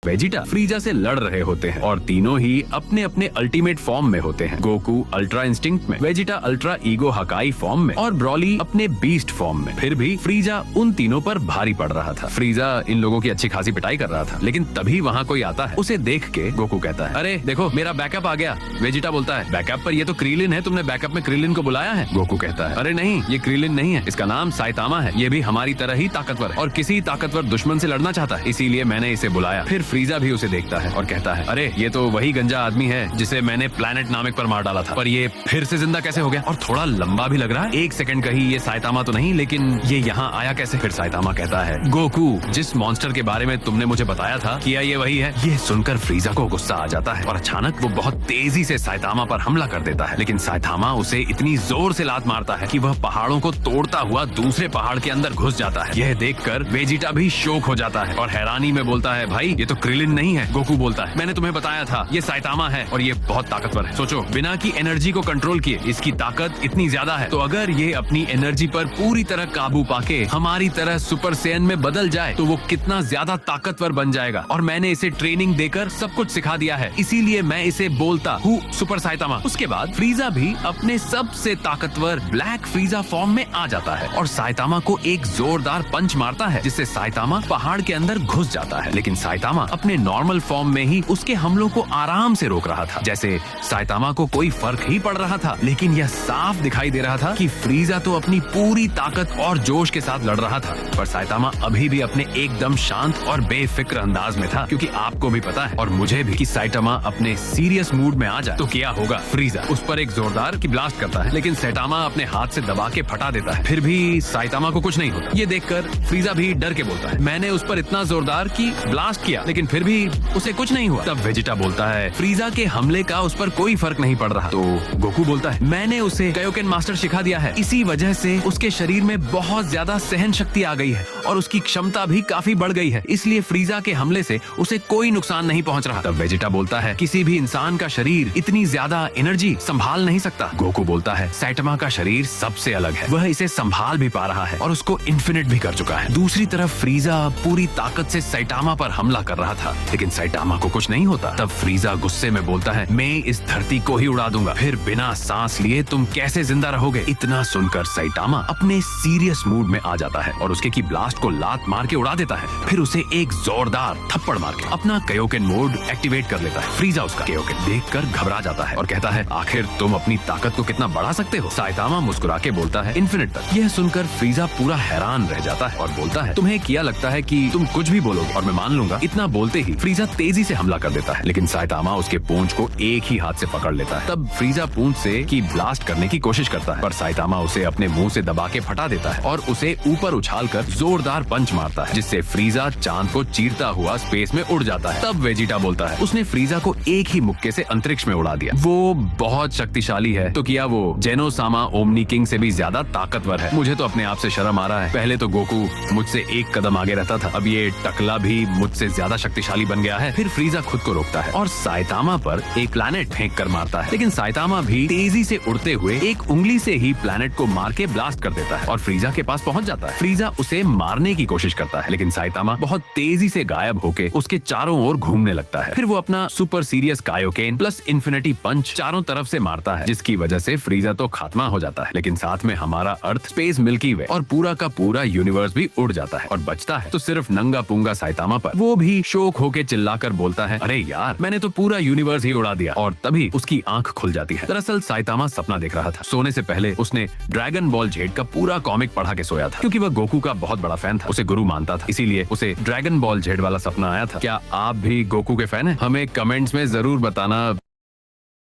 Vegeta फ्रीजा से लड़ रहे होते हैं और तीनों ही अपने अपने अल्टीमेट फॉर्म में होते हैं। गोकू अल्ट्रा इंस्टिंक्ट में, वेजिटा अल्ट्रा ईगो हकाई फॉर्म में और ब्रॉली अपने बीस्ट फॉर्म में। फिर भी फ्रीजा उन तीनों पर भारी पड़ रहा था। फ्रीजा इन लोगों की अच्छी खासी पिटाई कर रहा था, लेकिन तभी वहाँ कोई आता है। उसे देख के गोकू कहता है, अरे देखो मेरा बैकअप आ गया। वेजिटा बोलता है, बैकअप? पर ये तो क्रीलिन है, तुमने बैकअप में क्रीलिन को बुलाया है? गोकू कहता है, अरे नहीं, ये क्रीलिन नहीं है, इसका नाम साइतामा है। ये भी हमारी तरह ही ताकतवर है और किसी ताकतवर दुश्मन से लड़ना चाहता है, इसीलिए मैंने इसे बुलाया। फिर फ्रीजा भी उसे देखता है और कहता है, अरे ये तो वही गंजा आदमी है जिसे मैंने प्लैनेट नामिक पर मार डाला था, पर ये फिर से जिंदा कैसे हो गया? और थोड़ा लंबा भी लग रहा है। एक सेकंड कहीं ये साइतामा तो नहीं, लेकिन ये यहाँ आया कैसे? फिर साइतामा कहता है, गोकू जिस मॉन्स्टर के बारे में तुमने मुझे बताया था, क्या ये वही है? ये सुनकर फ्रीजा को गुस्सा आ जाता है और अचानक वो बहुत तेजी से साइतामा पर हमला कर देता है, लेकिन साइतामा उसे इतनी जोर से लात मारता है कि वह पहाड़ों को तोड़ता हुआ दूसरे पहाड़ के अंदर घुस जाता है। यह देखकर वेजिटा भी शौक हो जाता है और हैरानी में बोलता है, भाई ये तो क्रिलिन नहीं है। गोकू बोलता है, मैंने तुम्हें बताया था ये साइतामा है और ये बहुत ताकतवर है। सोचो, बिना की एनर्जी को कंट्रोल किए इसकी ताकत इतनी ज्यादा है, तो अगर ये अपनी एनर्जी पर पूरी तरह काबू पाके हमारी तरह सुपर सैयन में बदल जाए तो वो कितना ज्यादा ताकतवर बन जाएगा। और मैंने इसे ट्रेनिंग देकर सब कुछ सिखा दिया है, इसीलिए मैं इसे बोलता हूँ सुपर साइतामा। उसके बाद फ्रीजा भी अपने सबसे ताकतवर ब्लैक फ्रीजा फॉर्म में आ जाता है और साइतामा को एक जोरदार पंच मारता है, जिससे साइतामा पहाड़ के अंदर घुस जाता है। लेकिन साइतामा अपने नॉर्मल फॉर्म में ही उसके हमलों को आराम से रोक रहा था, जैसे साइतामा को कोई फर्क ही पड़ रहा था। लेकिन यह साफ दिखाई दे रहा था कि फ्रीजा तो अपनी पूरी ताकत और जोश के साथ लड़ रहा था, पर साइतामा अभी भी अपने एकदम शांत और बेफिक्र अंदाज में था, क्योंकि आपको भी पता है और मुझे भी कि साइतामा अपने सीरियस मूड में आ जाए तो क्या होगा। फ्रीजा उस पर एक जोरदार की ब्लास्ट करता है, लेकिन साइतामा अपने हाथ से दबा के फटा देता है। फिर भी साइतामा को कुछ नहीं होता। ये देखकर फ्रीजा भी डर के बोलता है, मैंने उस पर इतना जोरदार की ब्लास्ट किया, लेकिन फिर भी उसे कुछ नहीं हुआ। तब वेजिटा बोलता है, फ्रीजा के हमले का उस पर कोई फर्क नहीं पड़ रहा। तो गोकू बोलता है, मैंने उसे कायोकेन मास्टर सिखा दिया है, इसी वजह से उसके शरीर में बहुत ज्यादा सहन शक्ति आ गई है और उसकी क्षमता भी काफी बढ़ गई है, इसलिए फ्रीजा के हमले से उसे कोई नुकसान नहीं पहुंच रहा। तब वेजिटा बोलता है, किसी भी इंसान का शरीर इतनी ज्यादा एनर्जी संभाल नहीं सकता। गोकू बोलता है, साइतामा का शरीर सबसे अलग है, वह इसे संभाल भी पा रहा है और उसको इन्फिनिट भी कर चुका है। दूसरी तरफ फ्रीजा पूरी ताकत से साइतामा पर हमला कर रहा था, लेकिन साइतामा को कुछ नहीं होता। तब फ्रीजा गुस्से में बोलता है, मैं इस धरती को ही उड़ा दूंगा, फिर बिना सांस लिए तुम कैसे जिंदा रहोगे? इतना सुनकर साइतामा अपने सीरियस मूड में आ जाता है और उसके की ब्लास्ट को लात मार के उड़ा देता है। फिर उसे एक जोरदार थप्पड़ मार के अपना कायोकेन मोड एक्टिवेट कर लेता है। फ्रीजा उसका कायोकेन देखकर घबरा जाता है और कहता है, आखिर तुम अपनी ताकत को कितना बढ़ा सकते हो? साइतामा मुस्कुरा के बोलता है, इन्फिनिट तक। यह सुनकर फ्रीजा पूरा हैरान रह जाता है और बोलता है, तुम्हें क्या लगता है कि तुम कुछ भी बोलोगे और मैं मान लूंगा? इतना बोलते ही फ्रीजा तेजी से हमला कर देता है, लेकिन साइतामा उसके पूंछ को एक ही हाथ से पकड़ लेता है। तब फ्रीजा पूंछ से की ब्लास्ट करने की कोशिश करता है, पर साइतामा उसे अपने मुंह से दबा के फटा देता है और उसे ऊपर उछालकर जोरदार पंच मारता है, जिससे फ्रीजा चांद को चीरता हुआ स्पेस में उड़ जाता है। तब वेजिटा बोलता है, उसने फ्रीजा को एक ही मुक्के से अंतरिक्ष में उड़ा दिया। वो बहुत शक्तिशाली है, तो क्या वो जेनोसामा ओमनी किंग से भी ज्यादा ताकतवर है? मुझे तो अपने आप से शर्म आ रहा है। पहले तो गोकू मुझसे एक कदम आगे रहता था, अब ये टकला भी मुझसे ज्यादा शक्तिशाली बन गया है। फिर फ्रीजा खुद को रोकता है और साइतामा पर एक प्लैनेट फेंक कर मारता है, लेकिन साइतामा भी तेजी से उड़ते हुए एक उंगली से ही प्लैनेट को मार के ब्लास्ट कर देता है और फ्रीजा के पास पहुंच जाता है। फ्रीजा उसे मारने की कोशिश करता है, लेकिन साइतामा बहुत तेजी से गायब होके उसके चारों ओर घूमने लगता है। फिर वो अपना super serious Kaioken plus infinity punch चारों तरफ से मारता है, जिसकी वजह से फ्रीजा तो खात्मा हो जाता है, लेकिन साथ में हमारा अर्थ, स्पेस, मिल्की वे और पूरा का पूरा यूनिवर्स भी उड़ जाता है और बचता है तो सिर्फ नंगा पुंगा साइतामा पर। वो भी शोक होके चिल्लाकर बोलता है, अरे यार, मैंने तो पूरा यूनिवर्स ही उड़ा दिया। और तभी उसकी आंख खुल जाती है। दरअसल साइतामा सपना देख रहा था। सोने से पहले उसने ड्रैगन बॉल जेड का पूरा कॉमिक पढ़ा के सोया था, क्योंकि वह गोकू का बहुत बड़ा फैन था, उसे गुरु मानता था, इसीलिए उसे ड्रैगन बॉल जेड वाला सपना आया था। क्या आप भी गोकू के फैन हैं? हमें कमेंट्स में जरूर बताना।